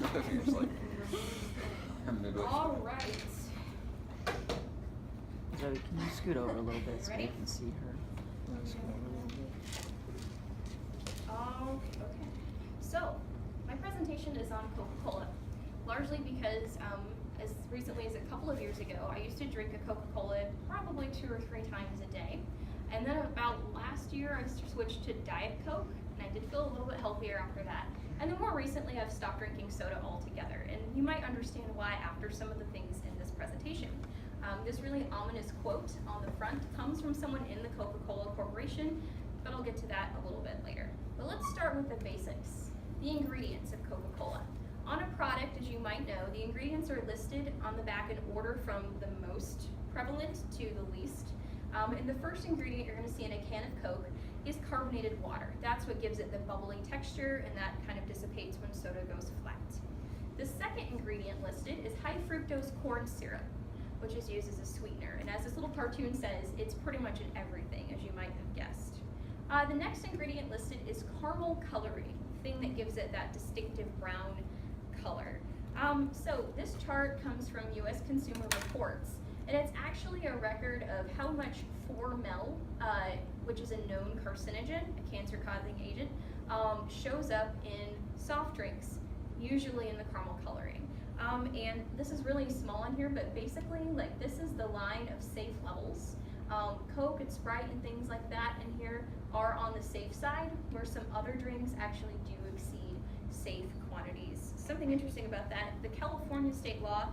You're just like, I'm Midwest. All right. Zoe, can you scoot over a little bit so we Ready? can see her? Scoot over a little bit. Okay. So, my presentation is on Coca-Cola, largely because as recently as a couple of years ago, I used to drink a Coca-Cola probably 2 or 3 times a day. And then about last year, I switched to Diet Coke, and I did feel a little bit healthier after that. And then more recently, I've stopped drinking soda altogether. And you might understand why after some of the things in this presentation. This really ominous quote on the front comes from someone in the Coca-Cola Corporation, but I'll get to that a little bit later. But let's start with the basics, the ingredients of Coca-Cola. On a product, as you might know, the ingredients are listed on the back in order from the most prevalent to the least. And the first ingredient you're going to see in a can of Coke is carbonated water. That's what gives it the bubbly texture, and that kind of dissipates when soda goes flat. The second ingredient listed is high fructose corn syrup, which is used as a sweetener. And as this little cartoon says, it's pretty much in everything, as you might have guessed. The next ingredient listed is caramel coloring, the thing that gives it that distinctive brown color. So this chart comes from U.S. Consumer Reports, and it's actually a record of how much 4-mel, which is a known carcinogen, a cancer-causing agent, shows up in soft drinks, usually in the caramel coloring. And this is really small on here, but basically, like, this is the line of safe levels. Coke and Sprite and things like that in here are on the safe side, where some other drinks actually do exceed safe quantities. Something interesting about that, the California state law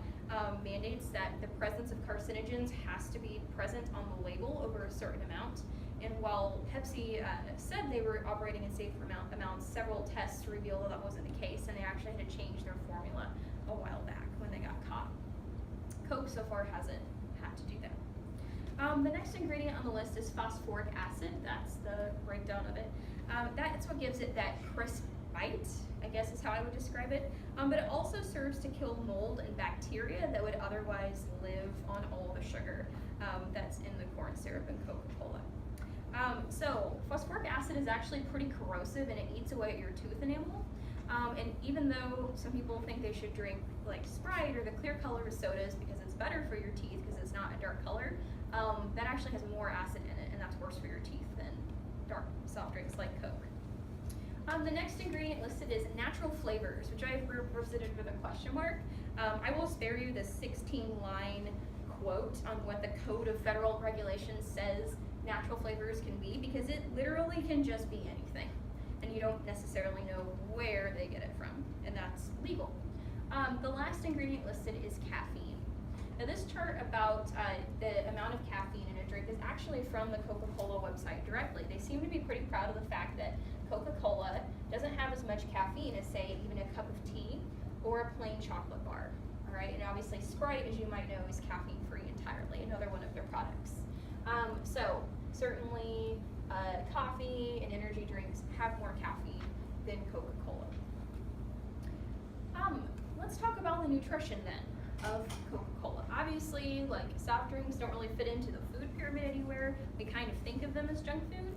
mandates that the presence of carcinogens has to be present on the label over a certain amount. And while Pepsi said they were operating in safe amounts, several tests revealed that wasn't the case, and they actually had to change their formula a while back when they got caught. Coke so far hasn't had to do that. The next ingredient on the list is phosphoric acid. That's the breakdown of it. That's what gives it that crisp bite, I guess is how I would describe it. But it also serves to kill mold and bacteria that would otherwise live on all the sugar that's in the corn syrup and Coca-Cola. So phosphoric acid is actually pretty corrosive, and it eats away at your tooth enamel. And even though some people think they should drink like Sprite or the clear color sodas because it's better for your teeth because it's not a dark color, that actually has more acid in it, and that's worse for your teeth than dark soft drinks like Coke. The next ingredient listed is natural flavors, which I've represented with a question mark. I will spare you the 16-line quote on what the Code of Federal Regulations says natural flavors can be, because it literally can just be anything, and you don't necessarily know where they get it from, and that's legal. The last ingredient listed is caffeine. Now this chart about the amount of caffeine in a drink is actually from the Coca-Cola website directly. They seem to be pretty proud of the fact that Coca-Cola doesn't have as much caffeine as, say, even a cup of tea or a plain chocolate bar. All right, and obviously Sprite, as you might know, is caffeine-free entirely, another one of their products. So certainly coffee and energy drinks have more caffeine than Coca-Cola. Let's talk about the nutrition then of Coca-Cola. Obviously, like, soft drinks don't really fit into the food pyramid anywhere. We kind of think of them as junk food,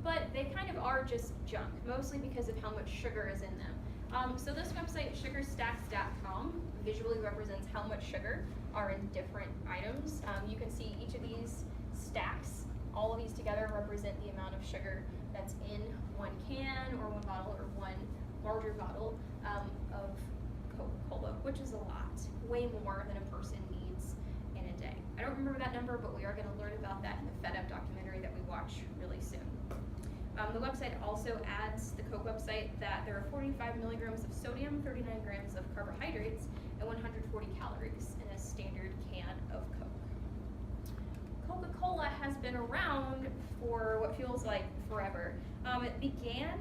but they kind of are just junk, mostly because of how much sugar is in them. So this website, sugarstacks.com, visually represents how much sugar are in different items. You can see each of these stacks, all of these together represent the amount of sugar that's in one can or one bottle or one larger bottle of Coca-Cola, which is a lot, way more than a person needs in a day. I don't remember that number, but we are going to learn about that in the Fed Up documentary that we watch really soon. The website also adds, the Coke website, that there are 45 milligrams of sodium, 39 grams of carbohydrates, and 140 calories in a standard can of Coke. Coca-Cola has been around for what feels like forever. It began,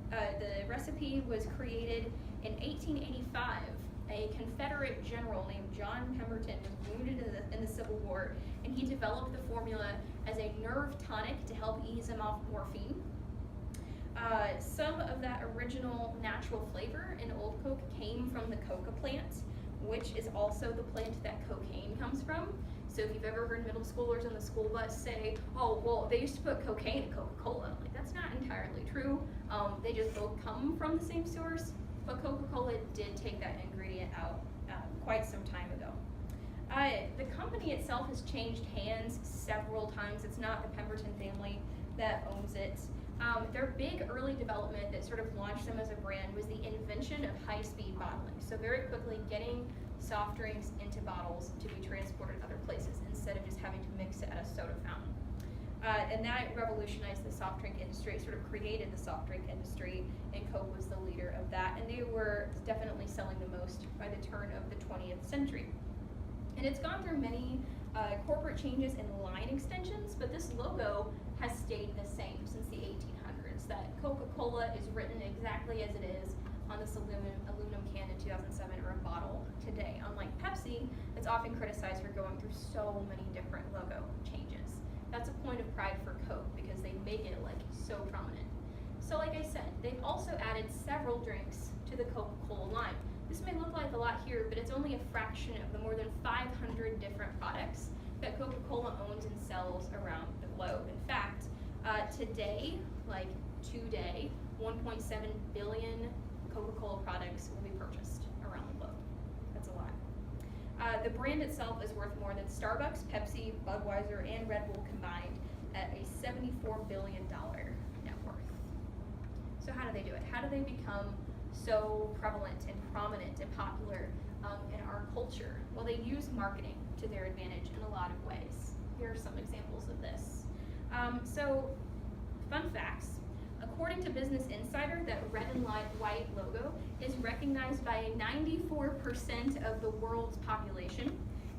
the recipe was created in 1885. A Confederate general named John Pemberton was wounded in the Civil War, and he developed the formula as a nerve tonic to help ease him off morphine. Some of that original natural flavor in Old Coke came from the coca plant, which is also the plant that cocaine comes from. So if you've ever heard middle schoolers on the school bus say, oh, well, they used to put cocaine in Coca-Cola, like, that's not entirely true. They just both come from the same source. but Coca-Cola did take that ingredient out quite some time ago. The company itself has changed hands several times. It's not the Pemberton family that owns it. Their big early development that sort of launched them as a brand was the invention of high-speed bottling. So very quickly getting soft drinks into bottles to be transported other places instead of just having to mix it at a soda fountain. And that revolutionized the soft drink industry. It sort of created the soft drink industry, and Coke was the leader of that. And they were definitely selling the most by the turn of the 20th century. And it's gone through many corporate changes and line extensions, but this logo has stayed the same since the 1800s. That Coca-Cola is written exactly as it is on this aluminum can in 2007 or a bottle today. Unlike Pepsi, it's often criticized for going through so many different logo changes. That's a point of pride for Coke because they make it like so prominent. So like I said, they've also added several drinks to the Coca-Cola line. This may look like a lot here, but it's only a fraction of the more than 500 different products that Coca-Cola owns and sells around the globe. In fact, today, 1.7 billion Coca-Cola products will be purchased around the globe. That's a lot. The brand itself is worth more than Starbucks, Pepsi, Budweiser, and Red Bull combined at a $74 billion net worth. So how do they do it? How do they become so prevalent and prominent and popular in our culture? Well, they use marketing to their advantage in a lot of ways. Here are some examples of this. So, fun facts. According to Business Insider, that red and white logo is recognized by 94% of the world's population,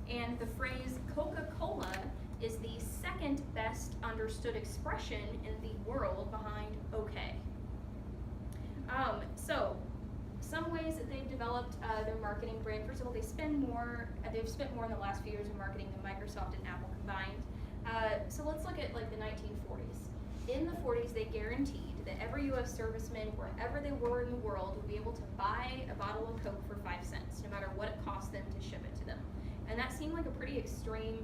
and the phrase Coca-Cola is the second best understood expression in the world behind okay. So, some ways that they've developed their marketing brand. First of all, they've spent more in the last few years in marketing than Microsoft and Apple combined. So let's look at like the 1940s. In the 40s, they guaranteed that every U.S. serviceman, wherever they were in the world, would be able to buy a bottle of Coke for 5 cents, no matter what it cost them to ship it to them. And that seemed like a pretty extreme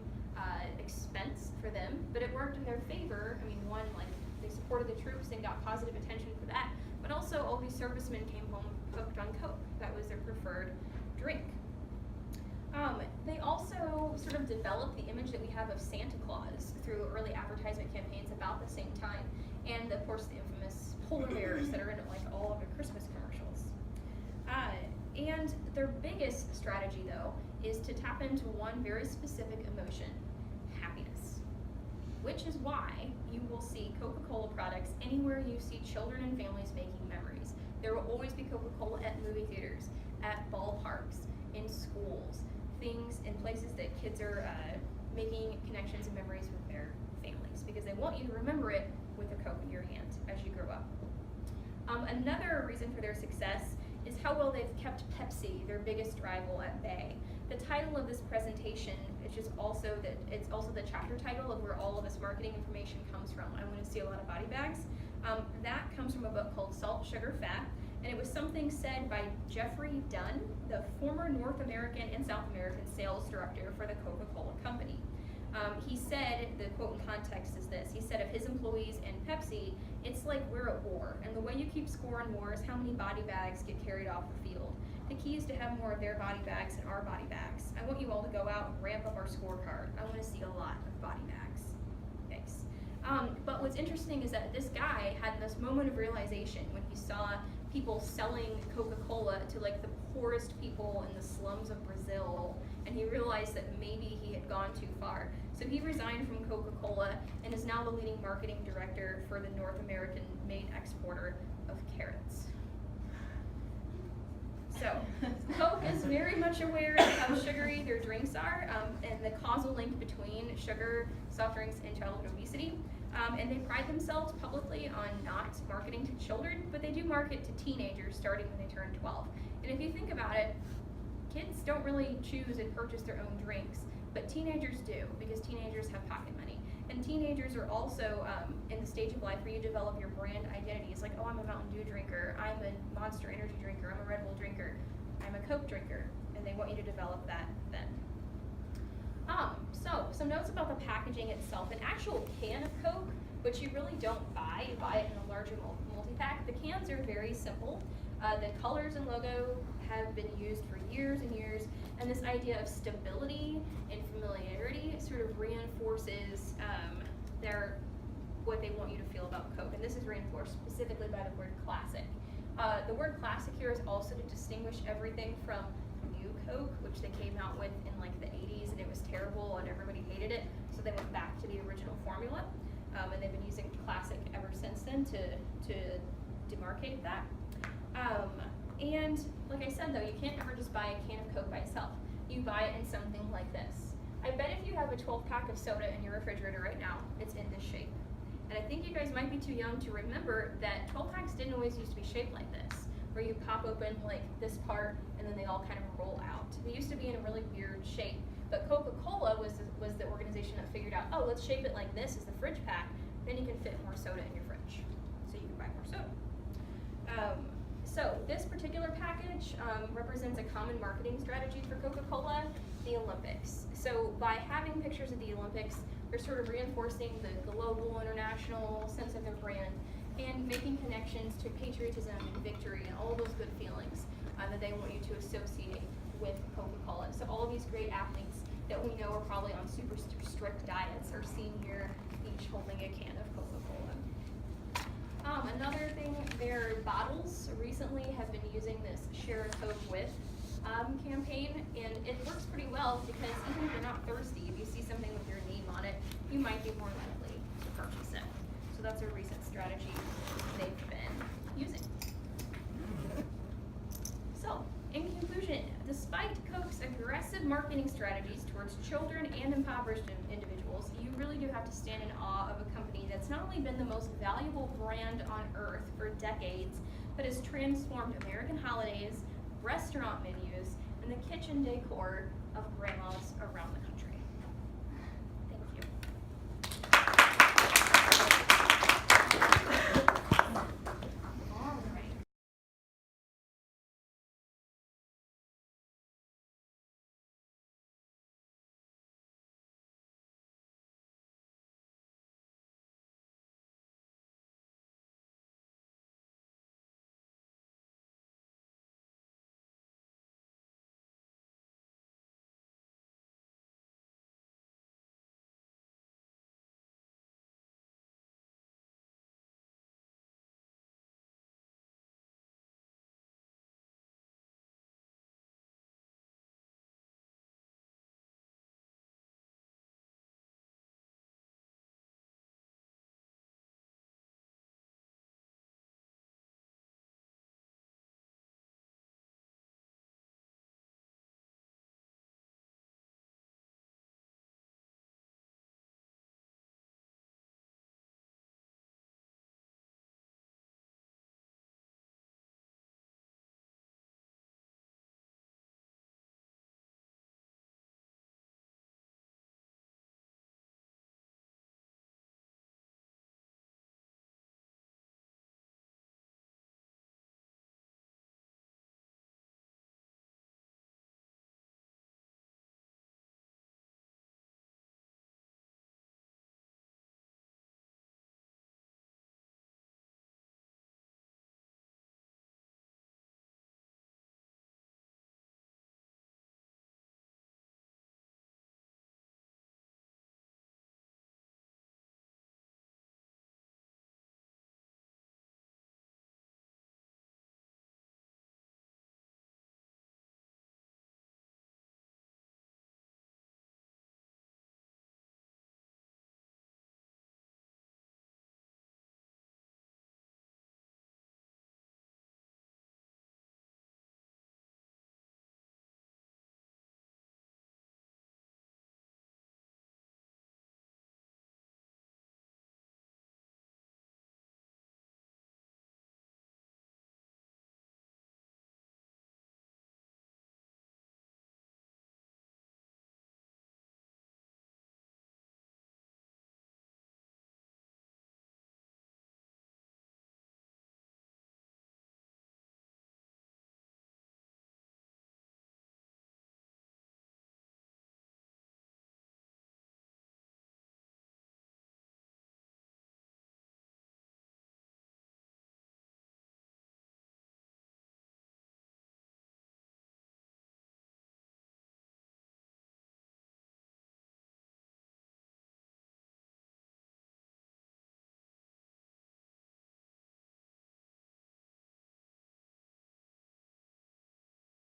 expense for them, but it worked in their favor. I mean, one, like they supported the troops and got positive attention for that, but also all these servicemen came home hooked on Coke. That was their preferred drink. They also sort of developed the image that we have of Santa Claus through early advertisement campaigns about the same time, and of course the infamous polar bears that are in like all of the Christmas commercials. And their biggest strategy, though, is to tap into one very specific emotion: happiness. Which is why you will see Coca-Cola products anywhere you see children and families making memories. There will always be Coca-Cola at movie theaters, at ballparks, in schools, things in places that kids are making connections and memories with their families because they want you to remember it with a Coke in your hand as you grow up. Another reason for their success is how well they've kept Pepsi, their biggest rival, at bay. The title of this presentation, which is also it's also the chapter title of where all of this marketing information comes from. I want to see a lot of body bags. That comes from a book called Salt, Sugar, Fat, and it was something said by Jeffrey Dunn, the former North American and South American sales director for the Coca-Cola Company. He said, the quote in context is this, he said of his employees and Pepsi, it's like we're at war, and the way you keep score on war is how many body bags get carried off the field. The key is to have more of their body bags than our body bags. I want you all to go out and ramp up our scorecard. I want to see a lot of body bags. Thanks. But what's interesting is that this guy had this moment of realization when he saw people selling Coca-Cola to like the poorest people in the slums of Brazil, and he realized that maybe he had gone too far. So he resigned from Coca-Cola and is now the leading marketing director for the North American main exporter of carrots. So, Coke is very much aware of how sugary their drinks are and the causal link between sugar, soft drinks, and childhood obesity. And they pride themselves publicly on not marketing to children, but they do market to teenagers starting when they turn 12. And if you think about it, kids don't really choose and purchase their own drinks, but teenagers do, because teenagers have pocket money. And teenagers are also in the stage of life where you develop your brand identity. It's like, oh, I'm a Mountain Dew drinker, I'm a Monster Energy drinker, I'm a Red Bull drinker, I'm a Coke drinker, and they want you to develop that then. So, some notes about the packaging itself. An actual can of Coke, which you really don't buy, you buy it in a larger multi-pack. The cans are very simple. The colors and logo have been used for years and years, and this idea of stability and familiarity sort of reinforces what they want you to feel about Coke, and this is reinforced specifically by the word classic. The word classic here is also to distinguish everything from New Coke, which they came out with in like the 80s, and it was terrible and everybody hated it, so they went back to the original formula, and they've been using classic ever since then to demarcate that. And like I said though, you can't ever just buy a can of Coke by itself. You buy it in something like this. I bet if you have a 12 pack of soda in your refrigerator right now, it's in this shape. And I think you guys might be too young to remember that 12 packs didn't always used to be shaped like this, where you pop open like this part and then they all kind of roll out. They used to be in a really weird shape, but Coca-Cola was the organization that figured out, oh, let's shape it like this as the fridge pack, then you can fit more soda in your fridge, so you can buy more soda. So this particular package represents a common marketing strategy for Coca-Cola, the Olympics. So by having pictures of the Olympics, they're sort of reinforcing the global, international sense of their brand and making connections to patriotism and victory and all those good feelings that they want you to associate with Coca-Cola. So all of these great athletes that we know are probably on super strict diets are seen here, each holding a can of Coca-Cola. Another thing, their bottles recently have been using this Share a Coke With campaign, and it works pretty well because even if you're not thirsty, if you see something with your name on it, you might be more likely to purchase it. So that's a recent strategy they've been using. So, in conclusion, despite Coke's aggressive marketing strategies towards children and impoverished individuals, you really do have to stand in awe of a company that's not only been the most valuable brand on earth for decades, but has transformed American holidays, restaurant menus, and the kitchen decor of grandmas around the country.